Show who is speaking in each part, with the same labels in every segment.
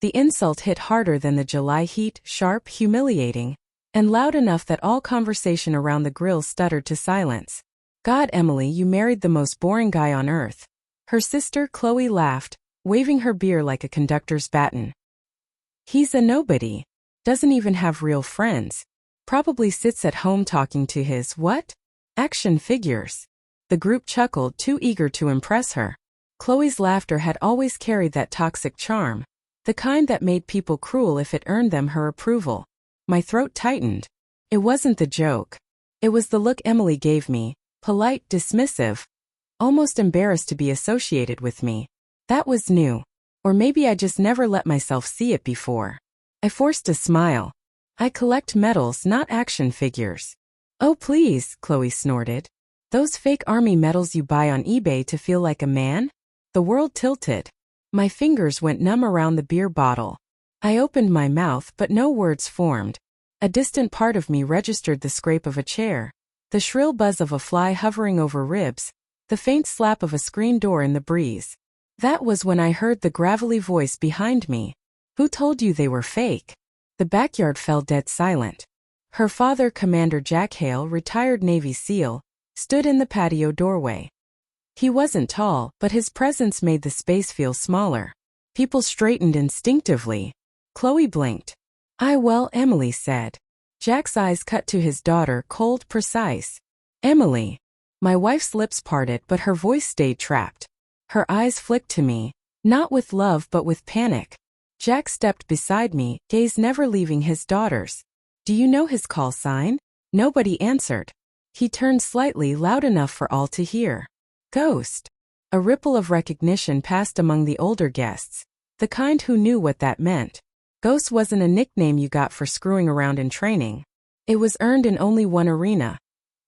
Speaker 1: The insult hit harder than the July heat, sharp, humiliating, and loud enough that all conversation around the grill stuttered to silence. God, Emily, you married the most boring guy on earth. Her sister, Chloe, laughed, waving her beer like a conductor's baton. He's a nobody. Doesn't even have real friends. Probably sits at home talking to his, what? Action figures. The group chuckled, too eager to impress her. Chloe's laughter had always carried that toxic charm, the kind that made people cruel if it earned them her approval. My throat tightened. It wasn't the joke. It was the look Emily gave me, polite, dismissive, almost embarrassed to be associated with me. That was new. Or maybe I just never let myself see it before. I forced a smile. I collect medals, not action figures. Oh please, Chloe snorted. Those fake army medals you buy on eBay to feel like a man? The world tilted. My fingers went numb around the beer bottle. I opened my mouth but no words formed. A distant part of me registered the scrape of a chair, the shrill buzz of a fly hovering over ribs, the faint slap of a screen door in the breeze. That was when I heard the gravelly voice behind me. Who told you they were fake? The backyard fell dead silent. Her father, Commander Jack Hale, retired Navy SEAL, stood in the patio doorway. He wasn't tall, but his presence made the space feel smaller. People straightened instinctively. Chloe blinked. Well, Emily said. Jack's eyes cut to his daughter, cold, precise. Emily. My wife's lips parted, but her voice stayed trapped. Her eyes flicked to me, not with love but with panic. Jack stepped beside me, gaze never leaving his daughter's. Do you know his call sign? Nobody answered. He turned slightly, loud enough for all to hear. Ghost. A ripple of recognition passed among the older guests, the kind who knew what that meant. Ghost wasn't a nickname you got for screwing around in training. It was earned in only one arena.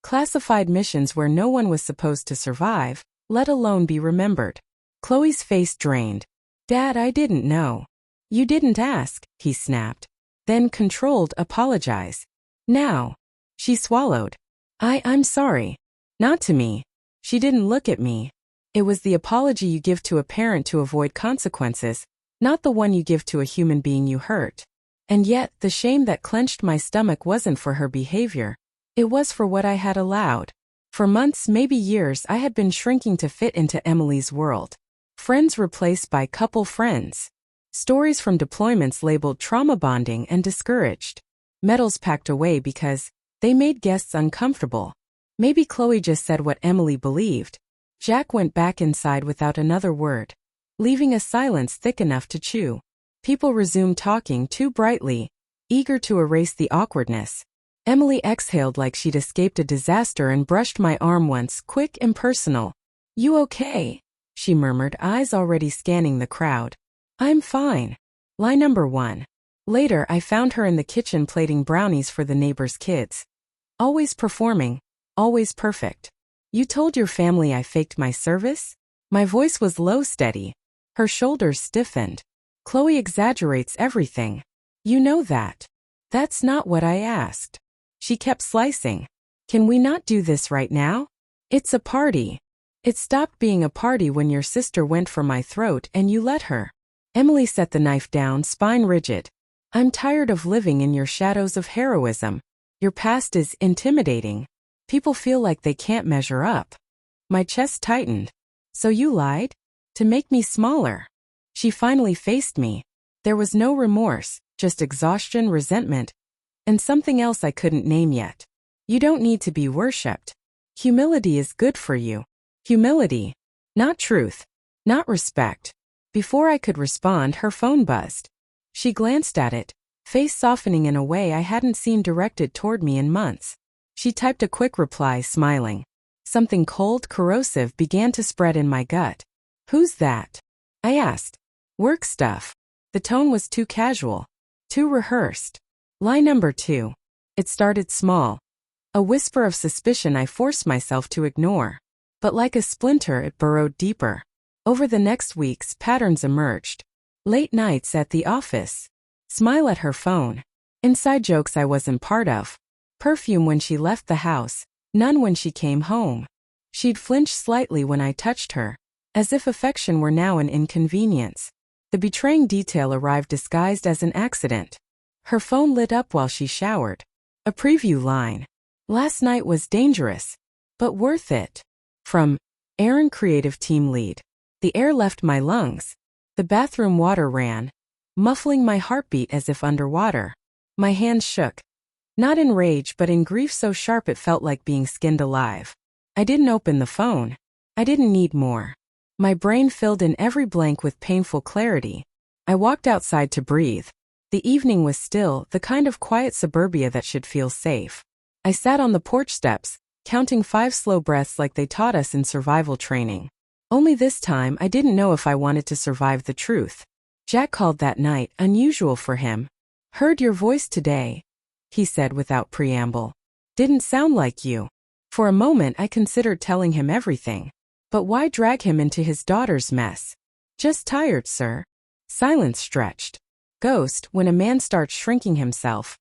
Speaker 1: Classified missions where no one was supposed to survive, let alone be remembered. Chloe's face drained. Dad, I didn't know. You didn't ask, he snapped. Then controlled, apologize. Now. She swallowed. I'm sorry. Not to me. She didn't look at me. It was the apology you give to a parent to avoid consequences, not the one you give to a human being you hurt. And yet, the shame that clenched my stomach wasn't for her behavior. It was for what I had allowed. For months, maybe years, I had been shrinking to fit into Emily's world. Friends replaced by couple friends. Stories from deployments labeled trauma bonding and discouraged. Medals packed away because they made guests uncomfortable. Maybe Chloe just said what Emily believed. Jack went back inside without another word, leaving a silence thick enough to chew. People resumed talking too brightly, eager to erase the awkwardness. Emily exhaled like she'd escaped a disaster and brushed my arm once, quick, impersonal. You okay? She murmured, eyes already scanning the crowd. I'm fine. Lie number 1. Later, I found her in the kitchen plating brownies for the neighbors' kids. Always performing. Always perfect. You told your family I faked my service? My voice was low, steady. Her shoulders stiffened. Chloe exaggerates everything. You know that. That's not what I asked. She kept slicing. Can we not do this right now? It's a party. It stopped being a party when your sister went for my throat and you let her. Emily set the knife down, spine rigid. I'm tired of living in your shadows of heroism. Your past is intimidating. People feel like they can't measure up. My chest tightened. So you lied? To make me smaller. She finally faced me. There was no remorse, just exhaustion, resentment, and something else I couldn't name yet. You don't need to be worshipped. Humility is good for you. Humility. Not truth. Not respect. Before I could respond, her phone buzzed. She glanced at it, face softening in a way I hadn't seen directed toward me in months. She typed a quick reply, smiling. Something cold, corrosive began to spread in my gut. Who's that? I asked. Work stuff. The tone was too casual. Too rehearsed. Lie number 2. It started small. A whisper of suspicion I forced myself to ignore. But like a splinter, it burrowed deeper. Over the next weeks, patterns emerged. Late nights at the office. Smile at her phone. Inside jokes I wasn't part of. Perfume when she left the house, none when she came home. She'd flinch slightly when I touched her, as if affection were now an inconvenience. The betraying detail arrived disguised as an accident. Her phone lit up while she showered. A preview line. Last night was dangerous, but worth it. From Aaron, creative team lead. The air left my lungs. The bathroom water ran, muffling my heartbeat as if underwater. My hands shook. Not in rage but in grief so sharp it felt like being skinned alive. I didn't open the phone. I didn't need more. My brain filled in every blank with painful clarity. I walked outside to breathe. The evening was still, the kind of quiet suburbia that should feel safe. I sat on the porch steps, counting 5 slow breaths like they taught us in survival training. Only this time I didn't know if I wanted to survive the truth. Jack called that night, unusual for him. "Heard your voice today," he said without preamble. "Didn't sound like you." For a moment I considered telling him everything. But why drag him into his daughter's mess? "Just tired, sir." Silence stretched. Ghost, when a man starts shrinking himself,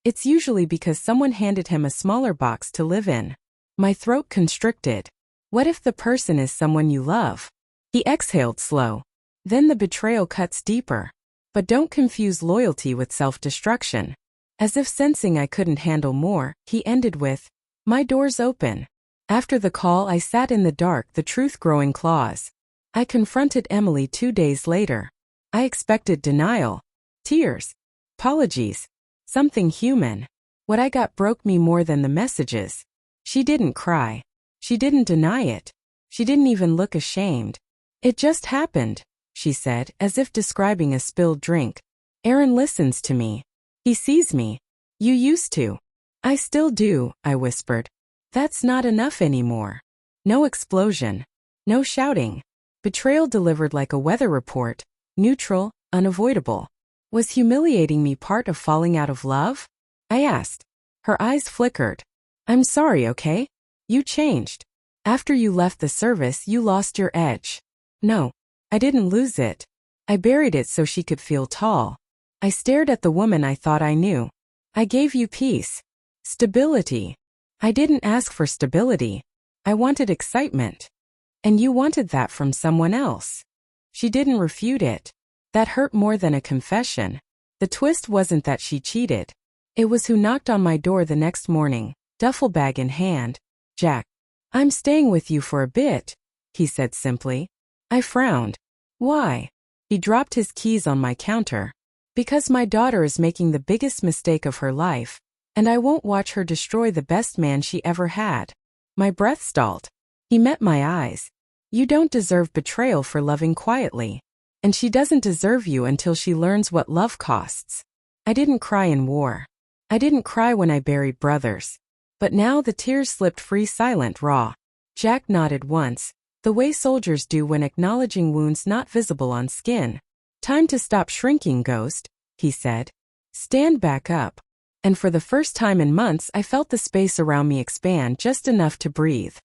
Speaker 1: it's usually because someone handed him a smaller box to live in. My throat constricted. What if the person is someone you love? He exhaled slow. Then the betrayal cuts deeper. But don't confuse loyalty with self-destruction. As if sensing I couldn't handle more, he ended with, "My door's open." After the call I sat in the dark, the truth growing claws. I confronted Emily 2 days later. I expected denial. Tears. Apologies. Something human. What I got broke me more than the messages. She didn't cry. She didn't deny it. She didn't even look ashamed. "It just happened," she said, as if describing a spilled drink. "Aaron listens to me. He sees me. You used to." "I still do," I whispered. "That's not enough anymore." No explosion. No shouting. Betrayal delivered like a weather report, neutral, unavoidable. Was humiliating me part of falling out of love? I asked. Her eyes flickered. "I'm sorry, okay? You changed. After you left the service, you lost your edge." "No, I didn't lose it. I buried it so she could feel tall." I stared at the woman I thought I knew. "I gave you peace. Stability." "I didn't ask for stability. I wanted excitement." "And you wanted that from someone else." She didn't refute it. That hurt more than a confession. The twist wasn't that she cheated. It was who knocked on my door the next morning, duffel bag in hand. "Jack, I'm staying with you for a bit," he said simply. I frowned. "Why?" He dropped his keys on my counter. "Because my daughter is making the biggest mistake of her life, and I won't watch her destroy the best man she ever had." My breath stalled. He met my eyes. "You don't deserve betrayal for loving quietly. And she doesn't deserve you until she learns what love costs." I didn't cry in war. I didn't cry when I buried brothers. But now the tears slipped free, silent, raw. Jack nodded once, the way soldiers do when acknowledging wounds not visible on skin. "Time to stop shrinking, Ghost," he said. "Stand back up." And for the first time in months I felt the space around me expand just enough to breathe.